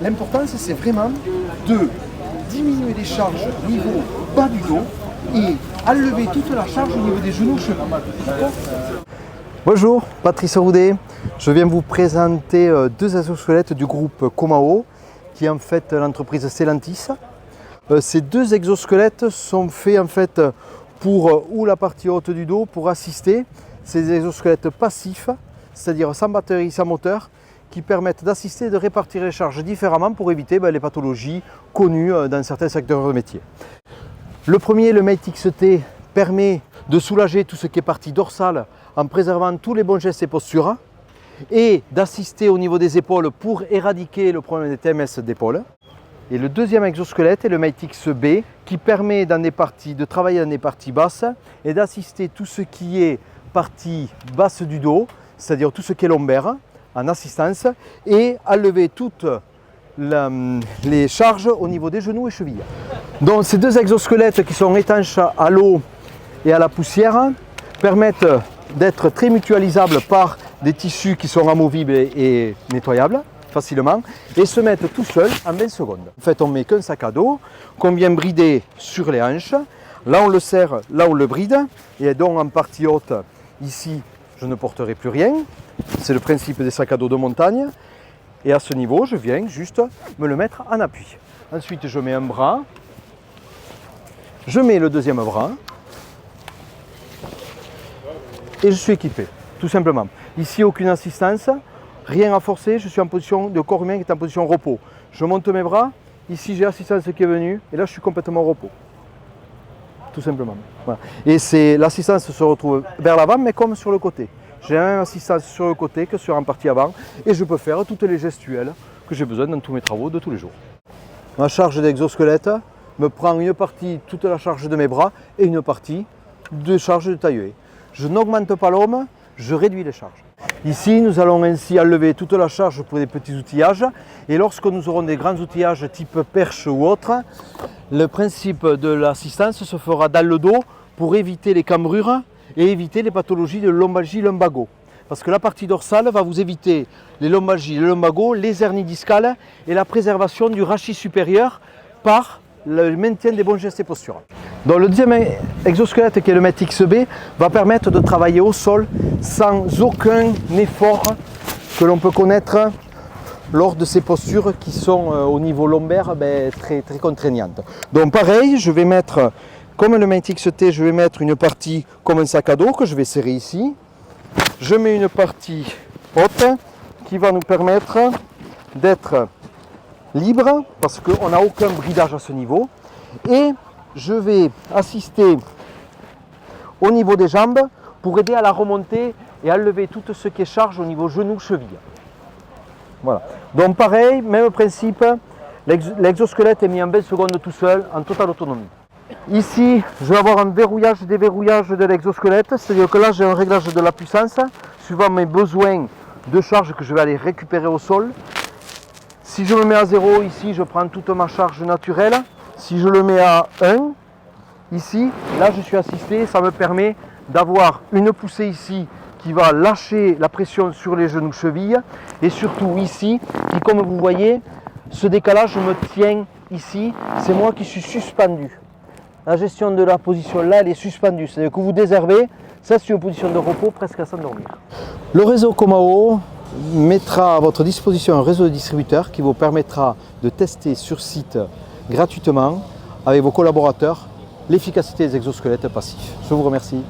L'important, c'est vraiment de diminuer les charges au niveau bas du dos et enlever toute la charge au niveau des genoux chevilles. D'accord ? Bonjour, Patrice Roudet. Je viens vous présenter deux exosquelettes du groupe Comao, qui est en fait l'entreprise Stellantis. Ces deux exosquelettes sont faits en fait pour ou la partie haute du dos pour assister. Ces exosquelettes passifs, c'est-à-dire sans batterie, sans moteur, qui permettent d'assister et de répartir les charges différemment pour éviter les pathologies connues dans certains secteurs de métier. Le premier, le Mate XT, permet de soulager tout ce qui est partie dorsale en préservant tous les bons gestes et postures et d'assister au niveau des épaules pour éradiquer le problème des TMS d'épaule. Et le deuxième exosquelette est le Mate XB qui permet de travailler dans des parties basses et d'assister tout ce qui est partie basse du dos, c'est-à-dire tout ce qui est lombaire en assistance et enlever toutes les charges au niveau des genoux et chevilles. Donc ces deux exosquelettes qui sont étanches à l'eau et à la poussière permettent d'être très mutualisables par des tissus qui sont amovibles et nettoyables facilement et se mettent tout seuls en 20 secondes. En fait, on ne met qu'un sac à dos qu'on vient brider sur les hanches. Là, on le serre, là, on le bride. Et donc, en partie haute, ici, je ne porterai plus rien. C'est le principe des sacs à dos de montagne. Et à ce niveau, je viens juste me le mettre en appui. Ensuite, je mets un bras. Je mets le deuxième bras. Et je suis équipé, tout simplement. Ici, aucune assistance, rien à forcer, je suis en position de corps humain qui est en position repos. Je monte mes bras, ici j'ai l'assistance qui est venue, et là je suis complètement au repos. Tout simplement. Voilà. Et l'assistance se retrouve vers l'avant, mais comme sur le côté. J'ai la même assistance sur le côté que sur en partie avant, et je peux faire toutes les gestuelles que j'ai besoin dans tous mes travaux de tous les jours. Ma charge d'exosquelette me prend une partie, toute la charge de mes bras, et une partie de charge de taille. Je n'augmente pas l'homme, je réduis les charges. Ici, nous allons ainsi enlever toute la charge pour des petits outillages. Et lorsque nous aurons des grands outillages type perche ou autre, le principe de l'assistance se fera dans le dos pour éviter les cambrures et éviter les pathologies de lombalgie lumbago. Parce que la partie dorsale va vous éviter les lombalgies, le lumbago, les hernies discales et la préservation du rachis supérieur par le maintien des bons gestes et postures. Donc le deuxième exosquelette qui est le Mate XB va permettre de travailler au sol sans aucun effort que l'on peut connaître lors de ces postures qui sont au niveau lombaire très contraignantes. Donc pareil, je vais mettre, comme le Mate XT, je vais mettre une partie comme un sac à dos que je vais serrer ici. Je mets une partie haute qui va nous permettre d'être libre parce qu'on n'a aucun bridage à ce niveau et je vais assister au niveau des jambes pour aider à la remontée et enlever tout ce qui est charge au niveau genou, cheville. Voilà. Donc pareil, même principe, l'exosquelette est mis en 20 secondes tout seul en totale autonomie. Ici, je vais avoir un verrouillage, déverrouillage de l'exosquelette, c'est-à-dire que là j'ai un réglage de la puissance suivant mes besoins de charge que je vais aller récupérer au sol. Si je me mets à 0 ici, je prends toute ma charge naturelle. Si je le mets à 1, ici, là je suis assisté, ça me permet d'avoir une poussée ici qui va lâcher la pression sur les genoux chevilles et surtout ici, qui comme vous voyez, ce décalage me tient ici, c'est moi qui suis suspendu. La gestion de la position là, elle est suspendue, c'est-à-dire que vous désherbez, ça c'est une position de repos presque à s'endormir. Le réseau Comao mettra à votre disposition un réseau de distributeurs qui vous permettra de tester sur site gratuitement avec vos collaborateurs l'efficacité des exosquelettes passifs. Je vous remercie.